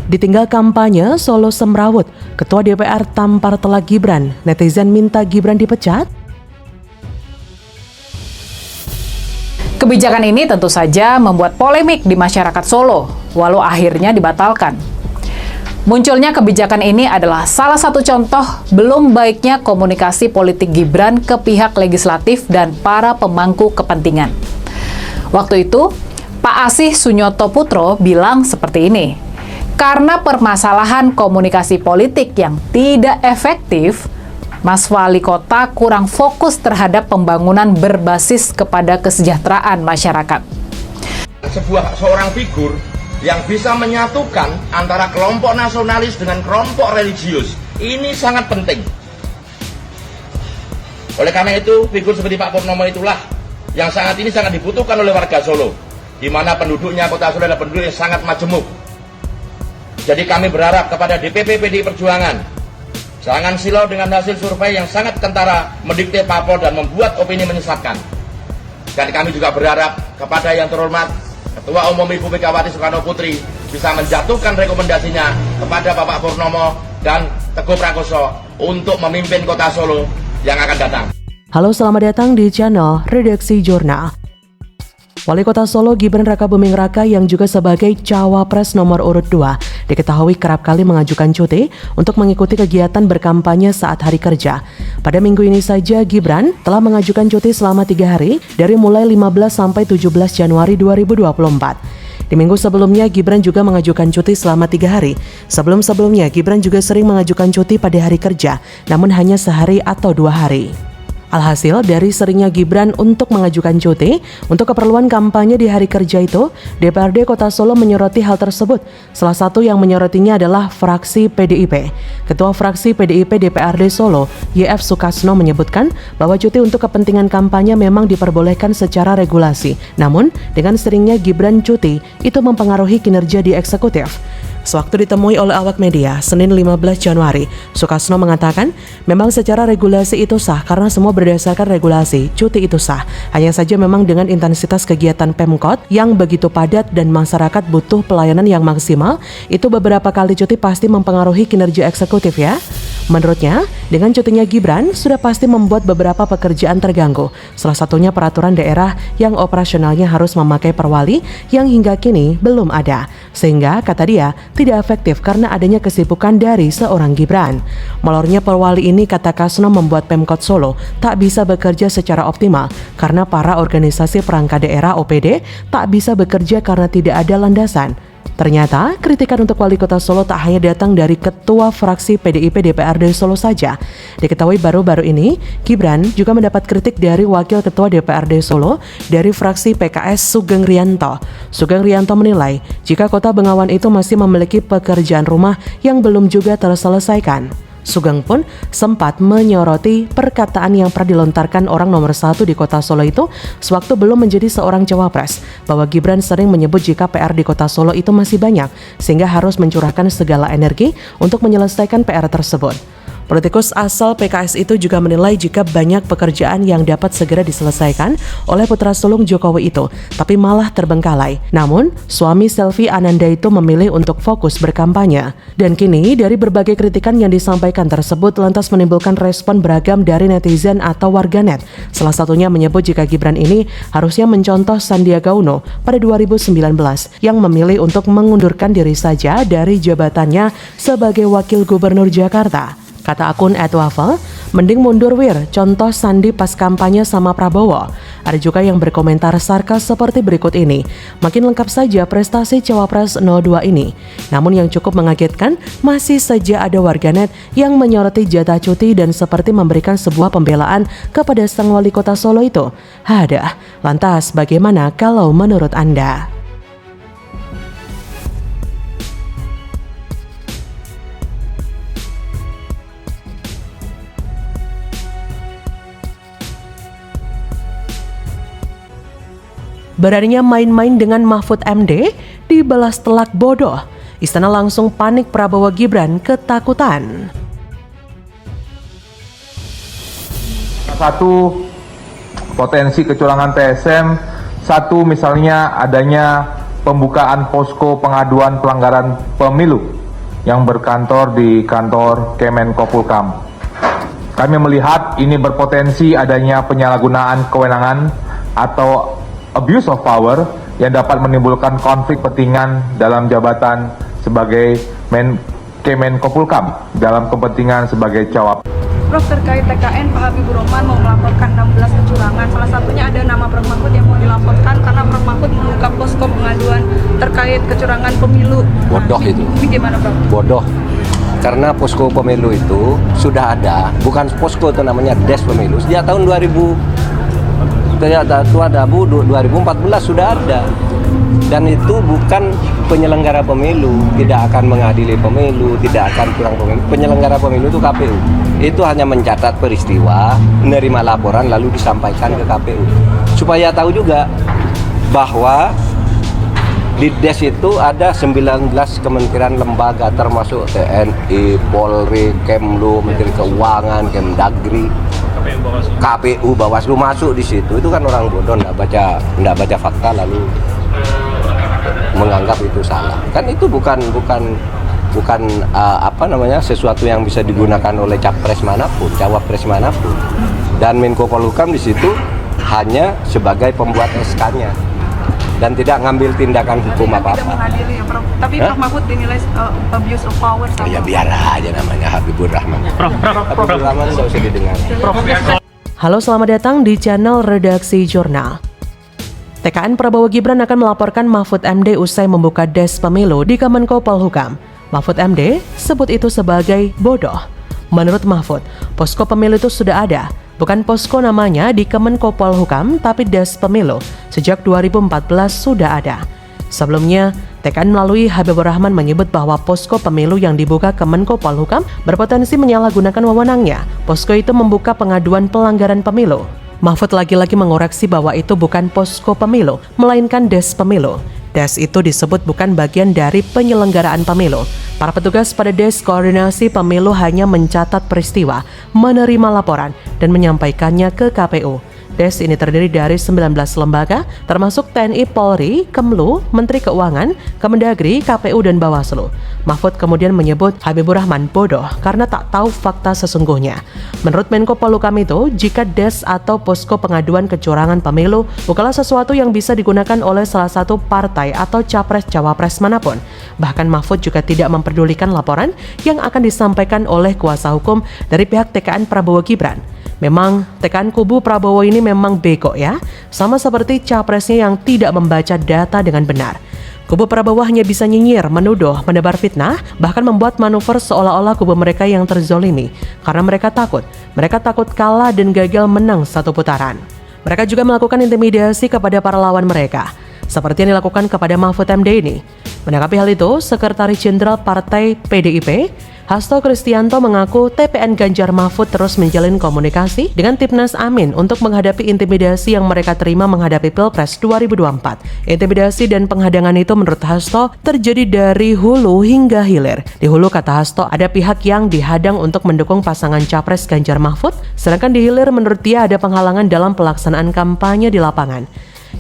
Ditinggal kampanye, Solo semrawut. Ketua DPR tampar telak Gibran. Netizen minta Gibran dipecat. Kebijakan ini tentu saja membuat polemik di masyarakat Solo, walau akhirnya dibatalkan. Munculnya kebijakan ini adalah salah satu contoh belum baiknya komunikasi politik Gibran ke pihak legislatif dan para pemangku kepentingan. Waktu itu, Pak Asih Sunyoto Putro bilang seperti ini, karena permasalahan komunikasi politik yang tidak efektif, Mas Wali Kota kurang fokus terhadap pembangunan berbasis kepada kesejahteraan masyarakat. Seorang figur yang bisa menyatukan antara kelompok nasionalis dengan kelompok religius, ini sangat penting. Oleh karena itu, figur seperti Pak Purnomo itulah yang saat ini sangat dibutuhkan oleh warga Solo, di mana penduduknya kota Solo adalah penduduk yang sangat majemuk. Jadi kami berharap kepada DPP PDI Perjuangan, jangan silau dengan hasil survei yang sangat kentara mendikte parpol dan membuat opini menyesatkan. Dan kami juga berharap kepada yang terhormat Ketua Umum Ibu Megawati Soekarno Putri bisa menjatuhkan rekomendasinya kepada Bapak Purnomo dan Teguh Prakoso untuk memimpin kota Solo yang akan datang. Halo, selamat datang di channel Redaksi Jurnal. Wali Kota Solo Gibran Rakabuming Raka yang juga sebagai Cawapres nomor urut 2 diketahui kerap kali mengajukan cuti untuk mengikuti kegiatan berkampanye saat hari kerja. Pada minggu ini saja Gibran telah mengajukan cuti selama 3 hari dari mulai 15 sampai 17 Januari 2024. Di minggu sebelumnya Gibran juga mengajukan cuti selama 3 hari. Sebelum-sebelumnya Gibran juga sering mengajukan cuti pada hari kerja, namun hanya sehari atau 2 hari. Alhasil, dari seringnya Gibran untuk mengajukan cuti untuk keperluan kampanye di hari kerja itu, DPRD Kota Solo menyoroti hal tersebut. Salah satu yang menyorotinya adalah fraksi PDIP. Ketua fraksi PDIP DPRD Solo, YF Sukasno menyebutkan bahwa cuti untuk kepentingan kampanye memang diperbolehkan secara regulasi. Namun, dengan seringnya Gibran cuti, itu mempengaruhi kinerja di eksekutif. Sewaktu ditemui oleh awak media, Senin 15 Januari, Sukasno mengatakan, memang secara regulasi itu sah karena semua berdasarkan regulasi, cuti itu sah. Hanya saja memang dengan intensitas kegiatan Pemkot yang begitu padat dan masyarakat butuh pelayanan yang maksimal, itu beberapa kali cuti pasti mempengaruhi kinerja eksekutif ya. Menurutnya, dengan cutinya Gibran sudah pasti membuat beberapa pekerjaan terganggu. Salah satunya peraturan daerah yang operasionalnya harus memakai perwali yang hingga kini belum ada. Sehingga, kata dia, tidak efektif karena adanya kesibukan dari seorang Gibran. Molornya perwali ini, kata Kasno, membuat Pemkot Solo tak bisa bekerja secara optimal karena para organisasi perangkat daerah OPD tak bisa bekerja karena tidak ada landasan. Ternyata, kritikan untuk Wali Kota Solo tak hanya datang dari Ketua Fraksi PDIP DPRD Solo saja. Diketahui baru-baru ini, Gibran juga mendapat kritik dari Wakil Ketua DPRD Solo dari fraksi PKS Sugeng Rianto. Sugeng Rianto menilai, jika Kota Bengawan itu masih memiliki pekerjaan rumah yang belum juga terselesaikan. Sugeng pun sempat menyoroti perkataan yang pernah dilontarkan orang nomor 1 di Kota Solo itu sewaktu belum menjadi seorang cawapres, bahwa Gibran sering menyebut jika PR di Kota Solo itu masih banyak, sehingga harus mencurahkan segala energi untuk menyelesaikan PR tersebut. Politikus asal PKS itu juga menilai jika banyak pekerjaan yang dapat segera diselesaikan oleh putra sulung Jokowi itu, tapi malah terbengkalai. Namun, suami Selvi Ananda itu memilih untuk fokus berkampanye. Dan kini, dari berbagai kritikan yang disampaikan tersebut lantas menimbulkan respon beragam dari netizen atau warganet. Salah satunya menyebut jika Gibran ini harusnya mencontoh Sandiaga Uno pada 2019 yang memilih untuk mengundurkan diri saja dari jabatannya sebagai Wakil Gubernur Jakarta. Kata akun @wafel, mending mundur wir, contoh Sandi pas kampanye sama Prabowo. Ada juga yang berkomentar sarkas seperti berikut ini. Makin lengkap saja prestasi Cawapres 02 ini. Namun yang cukup mengagetkan, masih saja ada warganet yang menyoroti jatah cuti dan seperti memberikan sebuah pembelaan kepada sang wali kota Solo itu. Hadah, lantas bagaimana kalau menurut Anda? Beraninya main-main dengan Mahfud MD, dibalas telak bodoh. Istana langsung panik, Prabowo Gibran ketakutan. Satu, potensi kecurangan TSM. Satu, misalnya adanya pembukaan posko pengaduan pelanggaran pemilu yang berkantor di kantor Kemenkopolhukam. Kami melihat ini berpotensi adanya penyalahgunaan kewenangan atau abuse of power yang dapat menimbulkan konflik kepentingan dalam jabatan sebagai Kemenkopolhukam dalam kepentingan sebagai cawapres. Prof, terkait TKN Pak Habibur Rahman mau melaporkan 16 kecurangan, salah satunya ada nama Prof Mahfud yang mau dilaporkan karena Prof Mahfud membuka posko pengaduan terkait kecurangan pemilu. Bodoh itu. Ini gimana Prof? Bodoh. Karena posko pemilu itu sudah ada, bukan posko itu namanya des pemilu. Sejak tahun 2014 sudah ada. Dan itu bukan penyelenggara pemilu, tidak akan mengadili pemilu, tidak akan kurang pemilu. Penyelenggara pemilu itu KPU. Itu hanya mencatat peristiwa, menerima laporan lalu disampaikan ke KPU. Supaya tahu juga bahwa di DES itu ada 19 kementerian lembaga termasuk TNI, Polri, Kemlu, Menteri Keuangan, Kemdagri, KPU, Bawaslu masuk di situ. Itu kan orang bodoh nggak baca fakta lalu menganggap itu salah. Kan itu bukan sesuatu yang bisa digunakan oleh capres manapun, cawapres manapun. Dan Menko Polhukam di situ hanya sebagai pembuat SK-nya dan tidak ngambil tindakan hukum apa-apa. Tidak mengadili ya Prof. Tapi Prof Mahfud dinilai abuse of power sama. Ya biar aja namanya Habibur Rahman. Habibur Rahman nggak usah didengar. Halo, selamat datang di channel Redaksi Jurnal. TKN Prabowo Gibran akan melaporkan Mahfud MD usai membuka des pemilu di Kemenko Polhukam. Mahfud MD sebut itu sebagai bodoh. Menurut Mahfud, posko pemilu itu sudah ada. Bukan posko namanya di Kemenko Polhukam, tapi des pemilu. Sejak 2014 sudah ada. Sebelumnya, TKN melalui Habibur Rahman menyebut bahwa posko pemilu yang dibuka Kemenko Polhukam berpotensi menyalahgunakan wewenangnya. Posko itu membuka pengaduan pelanggaran pemilu. Mahfud lagi-lagi mengoreksi bahwa itu bukan posko pemilu, melainkan des pemilu. Des itu disebut bukan bagian dari penyelenggaraan pemilu. Para petugas pada des koordinasi pemilu hanya mencatat peristiwa, menerima laporan, dan menyampaikannya ke KPU. Des ini terdiri dari 19 lembaga, termasuk TNI, Polri, Kemlu, Menteri Keuangan, Kemendagri, KPU, dan Bawaslu. Mahfud kemudian menyebut Habibur Rahman bodoh karena tak tahu fakta sesungguhnya. Menurut Menko Polhukam itu, jika des atau posko pengaduan kecurangan pemilu bukanlah sesuatu yang bisa digunakan oleh salah satu partai atau capres-cawapres manapun. Bahkan Mahfud juga tidak memperdulikan laporan yang akan disampaikan oleh kuasa hukum dari pihak TKN Prabowo Gibran. Memang TKN kubu Prabowo ini memang bego ya, sama seperti capresnya yang tidak membaca data dengan benar. Kubu Prabowo hanya bisa nyinyir, menuduh, menebar fitnah, bahkan membuat manuver seolah-olah kubu mereka yang terzolimi. Karena mereka takut kalah dan gagal menang satu putaran. Mereka juga melakukan intimidasi kepada para lawan mereka, seperti yang dilakukan kepada Mahfud MD ini. Menanggapi hal itu, Sekretaris Jenderal Partai PDIP, Hasto Kristianto mengaku TPN Ganjar Mahfud terus menjalin komunikasi dengan Tipnas Amin untuk menghadapi intimidasi yang mereka terima menghadapi Pilpres 2024. Intimidasi dan penghadangan itu menurut Hasto terjadi dari hulu hingga hilir. Di hulu, kata Hasto, ada pihak yang dihadang untuk mendukung pasangan Capres Ganjar Mahfud, sedangkan di hilir menurut dia ada penghalangan dalam pelaksanaan kampanye di lapangan.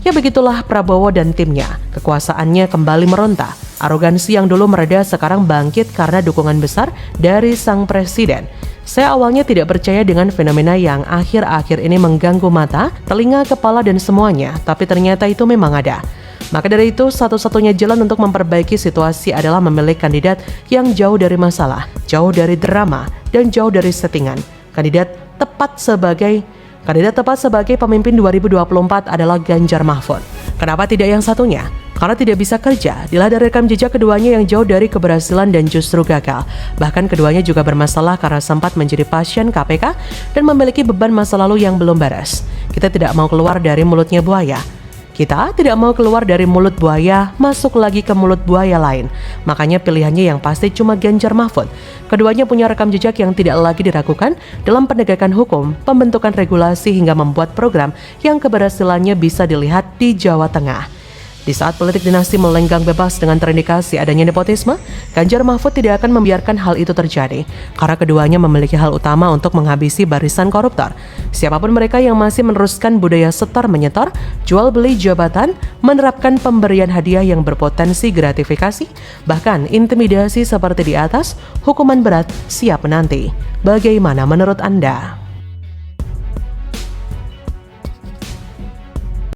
Ya begitulah Prabowo dan timnya, kekuasaannya kembali meronta. Arogansi yang dulu mereda sekarang bangkit karena dukungan besar dari sang presiden. Saya awalnya tidak percaya dengan fenomena yang akhir-akhir ini mengganggu mata, telinga, kepala, dan semuanya, tapi ternyata itu memang ada. Maka dari itu, satu-satunya jalan untuk memperbaiki situasi adalah memilih kandidat yang jauh dari masalah, jauh dari drama, dan jauh dari settingan. Kandidat tepat sebagai pemimpin 2024 adalah Ganjar Mahfud. Kenapa tidak yang satunya? Karena tidak bisa kerja. Dilihat dari rekam jejak keduanya yang jauh dari keberhasilan dan justru gagal. Bahkan keduanya juga bermasalah karena sempat menjadi pasien KPK dan memiliki beban masa lalu yang belum beres. Kita tidak mau keluar dari mulutnya buaya. Kita tidak mau keluar dari mulut buaya, masuk lagi ke mulut buaya lain. Makanya pilihannya yang pasti cuma Ganjar Mahfud. Keduanya punya rekam jejak yang tidak lagi diragukan dalam penegakan hukum, pembentukan regulasi hingga membuat program yang keberhasilannya bisa dilihat di Jawa Tengah. Di saat politik dinasti melenggang bebas dengan terindikasi adanya nepotisme, Ganjar Mahfud tidak akan membiarkan hal itu terjadi karena keduanya memiliki hal utama untuk menghabisi barisan koruptor. Siapapun mereka yang masih meneruskan budaya setor-menyetor, jual beli jabatan, menerapkan pemberian hadiah yang berpotensi gratifikasi, bahkan intimidasi seperti di atas, hukuman berat siap menanti. Bagaimana menurut Anda?